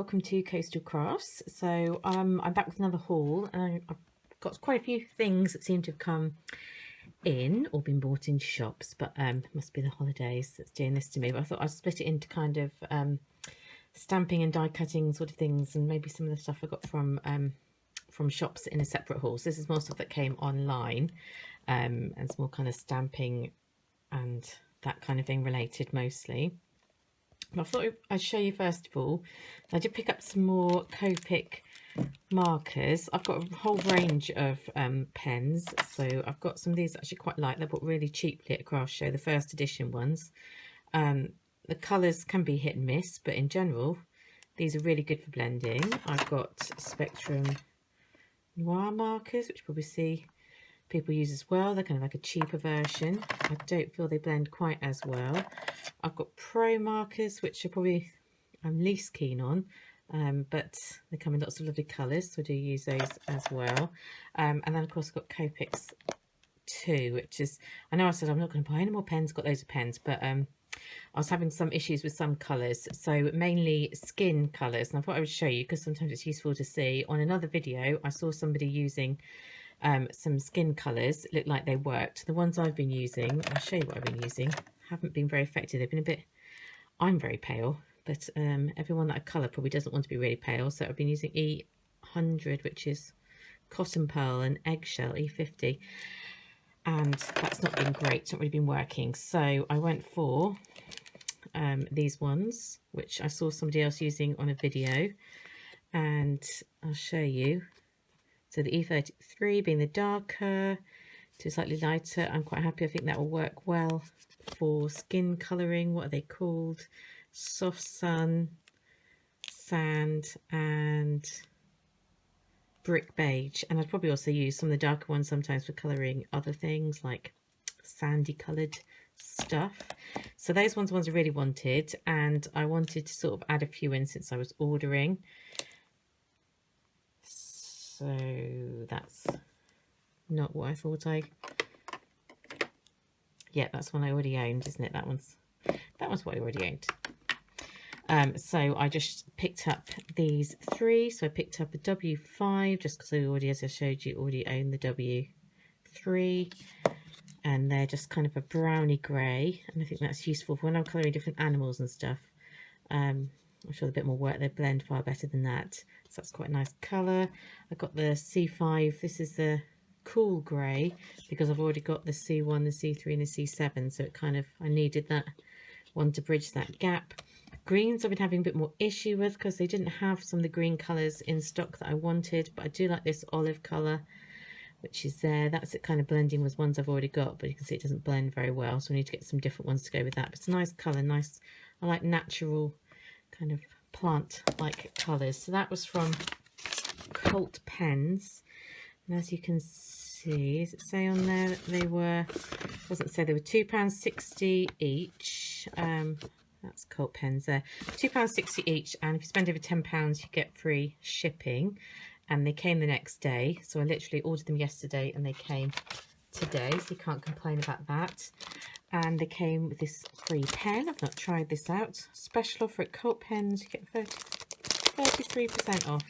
welcome to Coastal Crafts. So I'm back with another haul, and I've got quite a few things that seem to have come in or been bought in shops, but it must be the holidays that's doing this to me. But I thought I'd split it into kind of stamping and die cutting sort of things, and maybe some of the stuff I got from shops in a separate haul. So this is more stuff that came online, and it's more kind of stamping and that kind of thing related mostly. I thought I'd show you first of all. I did pick up some more Copic markers. I've got a whole range of pens. So I've got some of these that I actually quite like. They're bought really cheaply at a craft show, the first edition ones. The colours can be hit and miss, but in general, these are really good for blending. I've got Spectrum Noir markers, which you probably see people use as well. They're kind of like a cheaper version. I don't feel they blend quite as well. I've got Pro markers, which are probably I'm least keen on, but they come in lots of lovely colours, so I do use those as well. And then of course I've got Copic's 2, which is, I know I said I'm not going to buy any more pens, got loads of pens, but I was having some issues with some colours, so mainly skin colours, and I thought I would show you because sometimes it's useful to see. On another video I saw somebody using some skin colours. It looked like they worked. The ones I've been using, I'll show you what I've been using, haven't been very effective. They've been a bit, I'm very pale, but everyone that I colour probably doesn't want to be really pale, so I've been using E100, which is Cotton Pearl, and Eggshell E50, and that's not been great. It's not really been working, so I went for these ones, which I saw somebody else using on a video, and I'll show you. So the E33 being the darker to slightly lighter, I'm quite happy. I think that will work well for skin colouring. What are they called? Soft sun, sand, and brick beige. And I'd probably also use some of the darker ones sometimes for colouring other things like sandy coloured stuff. So those ones I really wanted, and I wanted to sort of add a few in since I was ordering. So that's not what I thought yeah, that's one I already owned, isn't it? That one's what I already owned. So I just picked up these 3. So I picked up a W5 just because I already, as I showed you, already own the W3, and they're just kind of a browny grey, and I think that's useful for when I'm colouring different animals and stuff. I'm sure a bit more work, they blend far better than that. So that's quite a nice colour. I got the C5. This is the cool grey because I've already got the C1, the C3 and the C7. So it kind of, I needed that one to bridge that gap. Greens I've been having a bit more issue with because they didn't have some of the green colours in stock that I wanted. But I do like this olive colour, which is there. That's it kind of blending with ones I've already got. But you can see it doesn't blend very well. So I need to get some different ones to go with that. But it's a nice colour, nice. I like natural kind of plant-like colours. So that was from Colt Pens, and as you can see, does it say on there that they were, doesn't say, they were £2.60 each. That's Colt Pens there, £2.60 each, and if you spend over £10 you get free shipping, and they came the next day. So I literally ordered them yesterday and they came today, so you can't complain about that. And they came with this free pen. I've not tried this out. Special offer at Colt Pens, you get 33% off.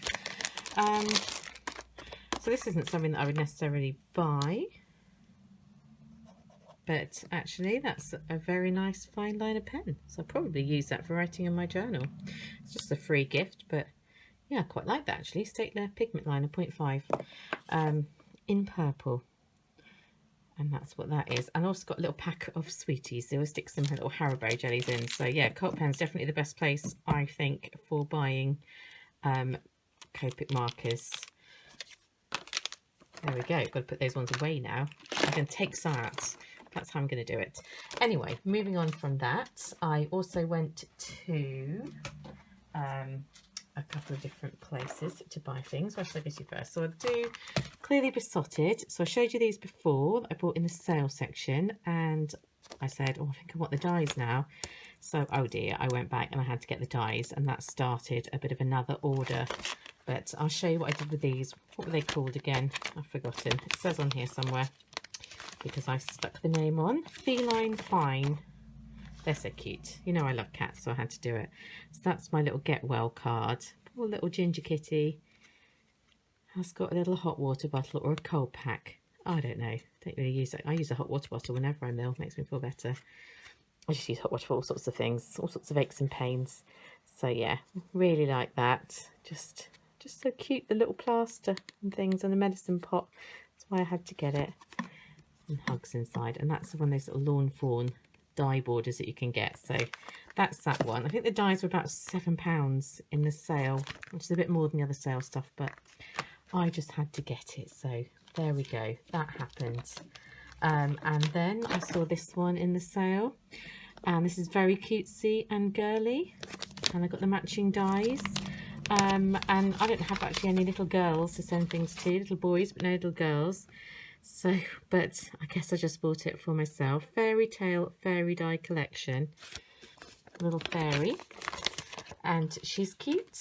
So this isn't something that I would necessarily buy, but actually that's a very nice fine liner pen. So I'll probably use that for writing in my journal. It's just a free gift, but yeah, I quite like that actually. Staedtler Pigment Liner 0.5 in purple. And that's what that is. And I also got a little pack of sweeties. They always stick some little Haribo jellies in. So yeah, Colt Pen's definitely the best place, I think, for buying Copic markers. There we go. Got to put those ones away now. I'm going to take some out. That's how I'm going to do it. Anyway, moving on from that, I also went to a couple of different places to buy things. Where should I go to first? So I do Clearly Besotted. So I showed you these before that I bought in the sale section, and I said, oh, I think I want the dies now. So, oh dear, I went back and I had to get the dies, and that started a bit of another order. But I'll show you what I did with these. What were they called again? I've forgotten. It says on here somewhere because I stuck the name on. Feline Fine. They're so cute. You know I love cats, so I had to do it. So that's my little get well card. Or little ginger kitty has got a little hot water bottle or a cold pack. I don't know. Don't really use it. I use a hot water bottle whenever I mill. Makes me feel better. I just use hot water for all sorts of things, all sorts of aches and pains. So yeah, really like that. Just so cute, the little plaster and things and the medicine pot. That's why I had to get it. And hugs inside. And that's one of those little lawn fawn die borders that you can get. So that's that one. I think the dies were about £7 in the sale, which is a bit more than the other sale stuff, but I just had to get it. So there we go. That happened. And then I saw this one in the sale, and this is very cutesy and girly, and I got the matching dies. And I don't have actually any little girls to send things to, little boys, but no little girls. So, but I guess I just bought it for myself. Fairy Tale Fairy Die Collection. Little fairy. And she's cute.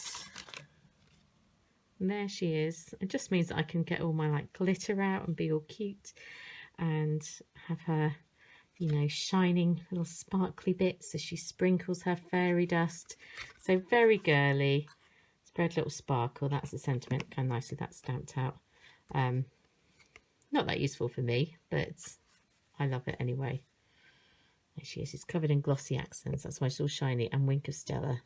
And there she is. It just means that I can get all my like glitter out and be all cute and have her, you know, shining little sparkly bits as she sprinkles her fairy dust. So very girly. Spread little sparkle. That's the sentiment. Kind of nicely that's stamped out. Not that useful for me, but I love it anyway. There she is. It's covered in glossy accents. That's why it's all shiny. And Wink of Stella.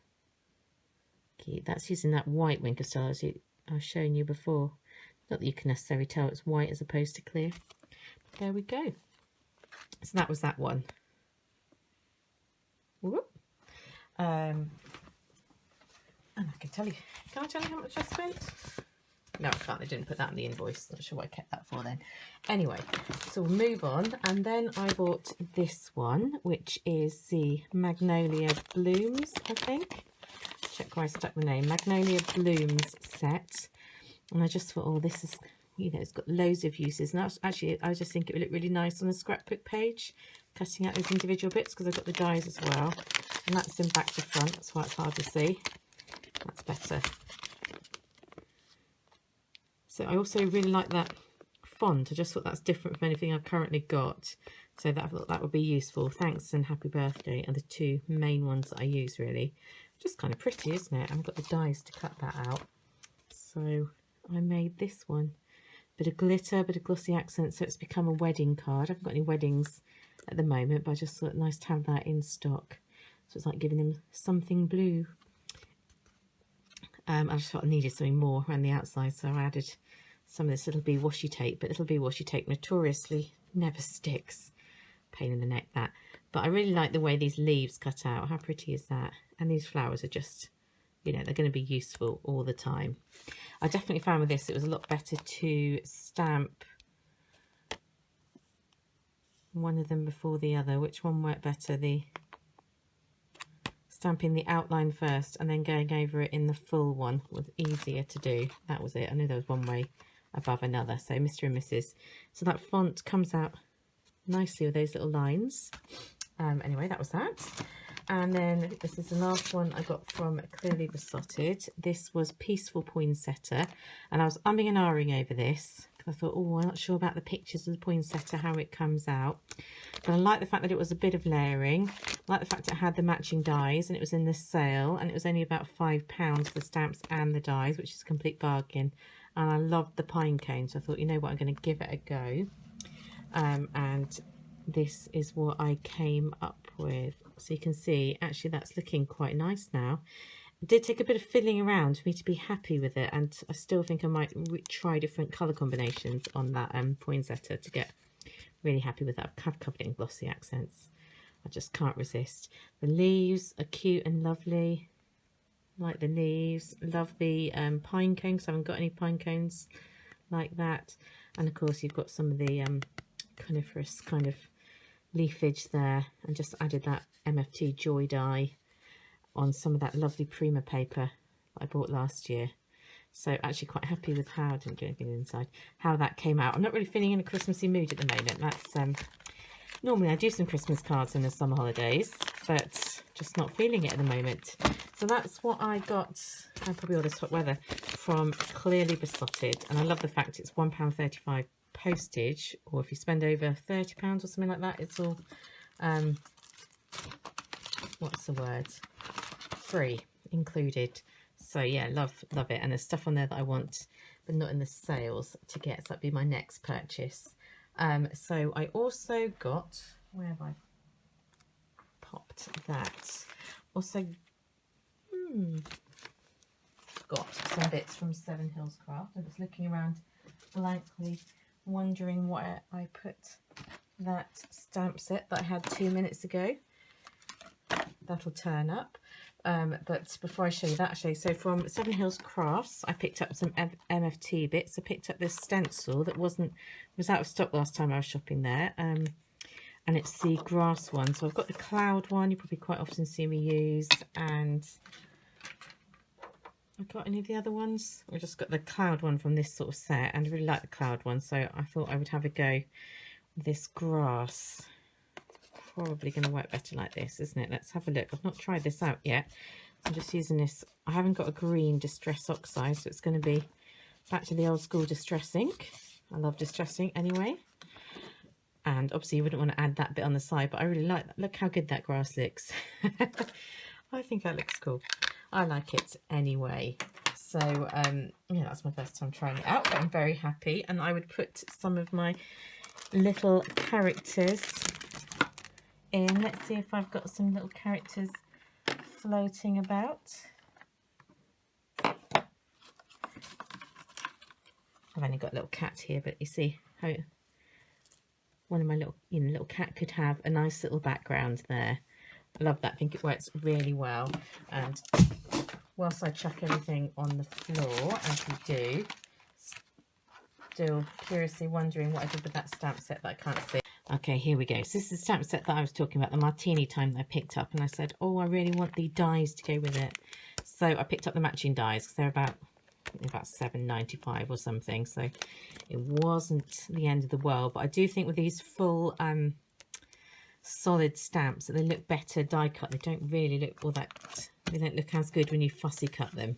Cute. That's using that white Wink of Stella as I was showing you before. Not that you can necessarily tell it's white as opposed to clear. But there we go. So that was that one. Whoop. And I can tell you. Can I tell you how much I spent? No, I can't. I didn't put that in the invoice. Not sure what I kept that for then. Anyway, so we'll move on. And then I bought this one, which is the Magnolia Blooms, I think. Check where I stuck the name. Magnolia Blooms set. And I just thought, oh, this is, you know, it's got loads of uses. And actually, I just think it would look really nice on a scrapbook page, cutting out those individual bits, because I've got the dies as well. And that's in back to front. That's why it's hard to see. That's better. So I also really like that font. I just thought that's different from anything I've currently got. So that I thought that would be useful. Thanks and happy birthday are the two main ones that I use really. Just kind of pretty, isn't it? I've got the dies to cut that out. So I made this one. Bit of glitter, bit of glossy accent. So it's become a wedding card. I haven't got any weddings at the moment, but I just thought it nice to have that in stock. So it's like giving them something blue. I just felt I needed something more around the outside, so I added some of this little bee washi tape, but little bee washi tape notoriously never sticks. Pain in the neck, that. But I really like the way these leaves cut out. How pretty is that? And these flowers are just, you know, they're going to be useful all the time. I definitely found with this, it was a lot better to stamp one of them before the other. Which one worked better? The stamping the outline first and then going over it in the full one was easier to do. That was it. I knew there was one way above another. So Mr. and Mrs. So that font comes out nicely with those little lines. Anyway, that was that. And then this is the last one I got from Clearly Besotted. This was Peaceful Poinsettia, and I was umming and ahhing over this because I thought, oh, I'm not sure about the pictures of the poinsettia, how it comes out. But I like the fact that it was a bit of layering. I like the fact it had the matching dies, and it was in the sale, and it was only about £5 for the stamps and the dies, which is a complete bargain. And I loved the pine cone, so I thought, you know what, I'm going to give it a go. And this is what I came up with. So you can see, actually, that's looking quite nice now. It did take a bit of fiddling around for me to be happy with it, and I still think I might try different colour combinations on that poinsettia to get really happy with that. I've covered it in glossy accents. I just can't resist. The leaves are cute and lovely. Like the leaves. Love the pine cones. I haven't got any pine cones like that. And of course you've got some of the coniferous kind of leafage there, and just added that MFT Joy die on some of that lovely Prima paper I bought last year. So actually quite happy with how, I didn't do anything inside, how that came out. I'm not really feeling in a Christmassy mood at the moment. That's normally I do some Christmas cards in the summer holidays, but just not feeling it at the moment. So that's what I got, I probably all this hot weather, from Clearly Besotted. And I love the fact it's £1.35 postage, or if you spend over £30 or something like that, it's all what's the word, free included. So yeah, love it. And there's stuff on there that I want but not in the sales to get, so that'd be my next purchase. So I also got, where have I popped that? Also got some bits from Seven Hills Craft. I was looking around blankly wondering where I put that stamp set that I had 2 minutes ago. That'll turn up. But before I show you that, actually, so from Seven Hills Crafts, I picked up some MFT bits. I picked up this stencil that was out of stock last time I was shopping there, and it's the grass one. So I've got the cloud one, you probably quite often see me use, and I've got any of the other ones. I just got the cloud one from this sort of set, and I really like the cloud one, so I thought I would have a go with this grass. Probably going to work better like this, isn't it? Let's have a look. I've not tried this out yet. I'm just using this. I haven't got a green Distress Oxide, so it's going to be back to the old school Distress ink. I love Distress ink anyway. And obviously you wouldn't want to add that bit on the side, but I really like that. Look how good that grass looks. I think that looks cool. I like it anyway. So yeah, that's my first time trying it out, but I'm very happy. And I would put some of my little characters in. Let's see if I've got some little characters floating about. I've only got a little cat here, but you see how one of my little cat could have a nice little background there. I love that. I think it works really well. And whilst I chuck everything on the floor, as we do, still curiously wondering what I did with that stamp set that I can't see. Okay, here we go. So this is the stamp set that I was talking about, the Martini Time that I picked up, and I said, oh, I really want the dies to go with it. So I picked up the matching dies because they're about $7.95 or something. So it wasn't the end of the world, but I do think with these full solid stamps that they look better die cut. They don't really look all that. They don't look as good when you fussy cut them.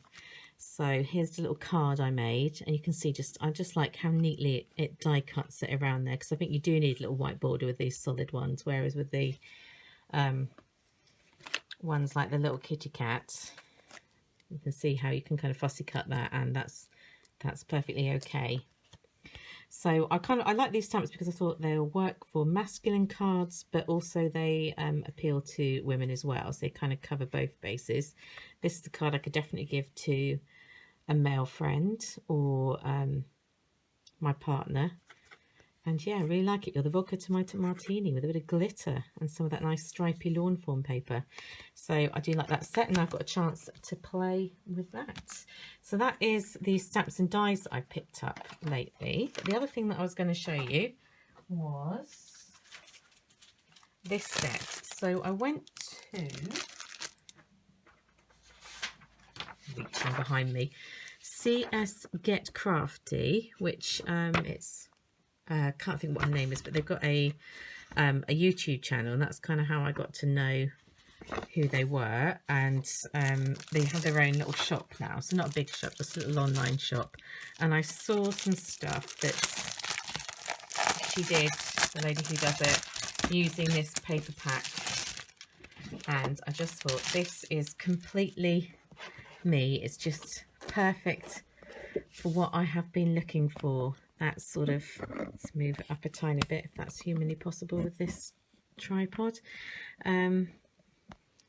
So here's the little card I made, and you can see I just like how neatly it die cuts it around there, because I think you do need a little white border with these solid ones, whereas with the ones like the little kitty cat, you can see how you can kind of fussy cut that, and that's perfectly okay. So I like these stamps because I thought they'll work for masculine cards, but also they appeal to women as well. So they kind of cover both bases. This is the card I could definitely give to a male friend or my partner. And yeah, I really like it. You're the vodka to my martini with a bit of glitter and some of that nice stripy lawn form paper. So I do like that set, and I've got a chance to play with that. So that is the stamps and dies that I picked up lately. But the other thing that I was going to show you was this set. So I went to, reaching behind me, CS Get Crafty, which can't think what her name is, but they've got a YouTube channel, and that's kind of how I got to know who they were. And they have their own little shop now, so not a big shop, just a little online shop. And I saw some stuff that she did, the lady who does it, using this paper pack, and I just thought, this is completely me. It's just perfect for what I have been looking for. That sort of, let's move it up a tiny bit if that's humanly possible with this tripod.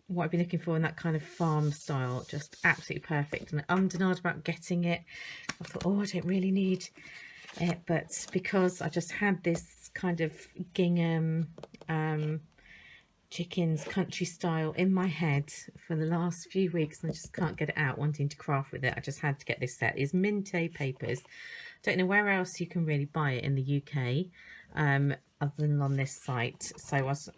What I've been looking for in that kind of farm style, just absolutely perfect. And I'm denied about getting it. I thought, oh, I don't really need it, but because I just had this kind of gingham chickens country style in my head for the last few weeks, and I just can't get it out wanting to craft with it. I just had to get this set. It's Minte papers. Don't know where else you can really buy it in the UK other than on this site. So I was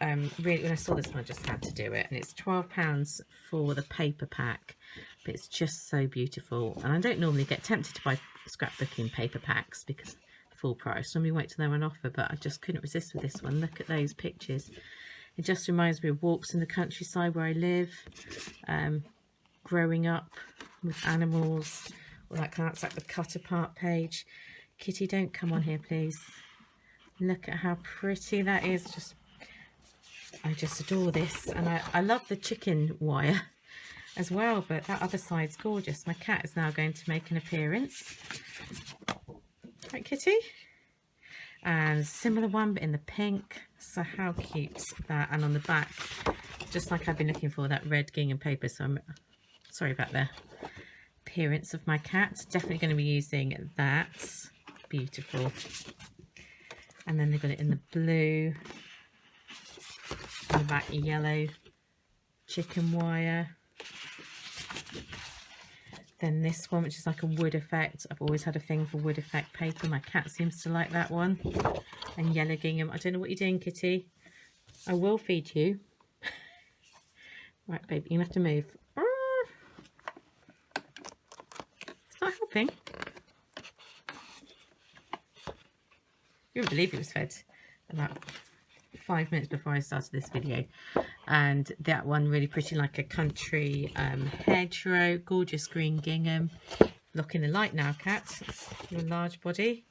really, when I saw this one, I just had to do it. And it's £12 for the paper pack, but it's just so beautiful. And I don't normally get tempted to buy scrapbooking paper packs because full price. Normally wait till they're on offer, but I just couldn't resist with this one. Look at those pictures. It just reminds me of walks in the countryside where I live, growing up with animals, all that kind of, that's like the cut apart page. Kitty, don't come on here, please. Look at how pretty that is. I just adore this. And I love the chicken wire as well, but that other side's gorgeous. My cat is now going to make an appearance. Right, Kitty? And similar one, but in the pink. So how cute that. And on the back, just like I've been looking for, that red gingham paper. So I'm sorry about the appearance of my cat. Definitely going to be using that. Beautiful. And then they've got it in the blue. On the back, yellow chicken wire. Then this one, which is like a wood effect. I've always had a thing for wood effect paper. My cat seems to like that one. And yellow gingham. I don't know what you're doing, Kitty. I will feed you. Right, baby, you have to move. It's not helping. You wouldn't believe it was fed about 5 minutes before I started this video. And that one really pretty, like a country hedgerow, gorgeous green gingham. Look in the light now, cat. It's your large body.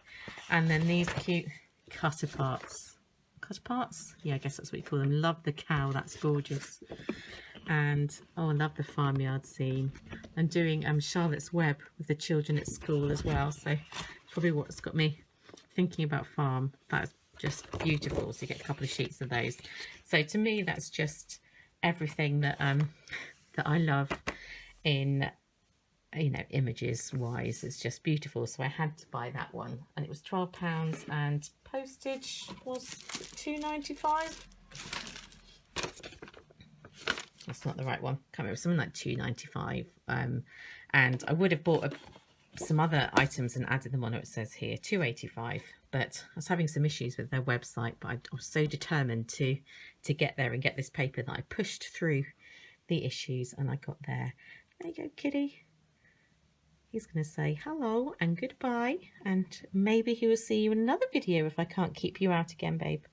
And then these cute cut aparts. Cut aparts? Yeah, I guess that's what you call them. Love the cow, that's gorgeous. And oh, I love the farmyard scene. I'm doing Charlotte's Web with the children at school as well. So probably what's got me thinking about farm. That's just beautiful. So you get a couple of sheets of those. So to me, that's just everything that that I love in, you know, images wise. It's just beautiful. So I had to buy that one, and it was £12, and postage was £2.95. That's not the right one. Can't remember, something like £2.95. And I would have bought some other items and added them on. It says here £2.85. But I was having some issues with their website, but I was so determined to get there and get this paper that I pushed through the issues, and I got there. There you go, Kitty. He's going to say hello and goodbye, and maybe he will see you in another video if I can't keep you out again, babe.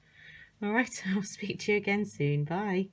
All right, I'll speak to you again soon. Bye.